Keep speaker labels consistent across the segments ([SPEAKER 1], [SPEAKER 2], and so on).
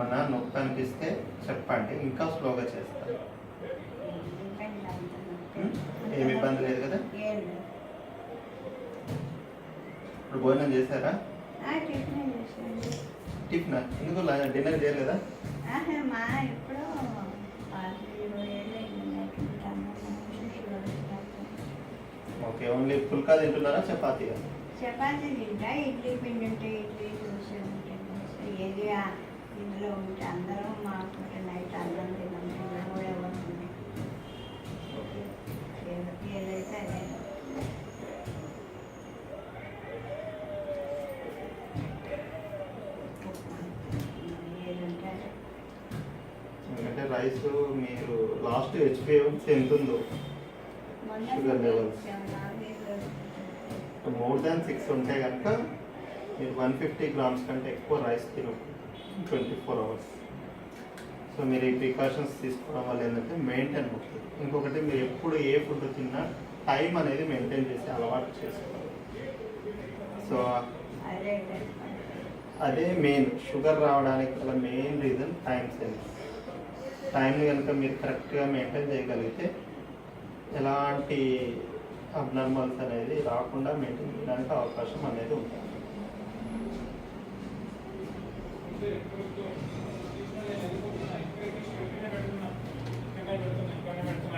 [SPEAKER 1] ఏమన్నా నొప్పి అనిపిస్తే చెప్పండి, ఇంకా స్లోగా చేస్తాను. ఏమి ఇబ్బంది లేదు కదా? ఇప్పుడు భోజనం చేశారా? టిఫిన్ ఎందుకు డిన్నర్ చేయలేదా? ఓకే, ఓన్లీ పుల్కా తింటున్నారా, చపాతీగా?
[SPEAKER 2] చపాతీ తింటా, ఇడ్లీ పిండి ఉంటే ఇడ్లీ, దోశ ఉంటే దోశ, ఏది ఇందులో ఉంటే అందరం మాకు నైట్ అన్నం తిన్నాం, కూడా ఎవరు ఏదైతే అదే.
[SPEAKER 1] ఎందుకంటే రైస్ మీరు లాస్ట్ హెచ్పిఎంసీ ఎంత ఉందో షుగర్ లెవెల్స్ మోర్ దాన్ 6 ఉంటే కనుక మీరు 150 గ్రామ్స్ కంటే ఎక్కువ రైస్ తినకూడదు 24 అవర్స్. సో మీరు ఈ ప్రికాషన్స్ తీసుకోవడం వల్ల ఏంటంటే మెయింటైన్ అవుతుంది. ఇంకొకటి మీరు ఎప్పుడు ఏ ఫుడ్ తిన్నా టైం అనేది మెయింటైన్ చేసి అలవాటు చేసుకోవాలి. సో అదే మెయిన్ షుగర్ రావడానికి గల మెయిన్ రీజన్ టైం సెన్స్. టైంని కనుక మీరు కరెక్ట్గా మెయింటైన్ చేయగలిగితే ఎలాంటి అబ్నార్మల్స్ అనేది రాకుండా మెయింటైన్ చేయడానికి అవకాశం అనేది ఉంటుంది.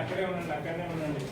[SPEAKER 3] అక్కడే ఉండండి.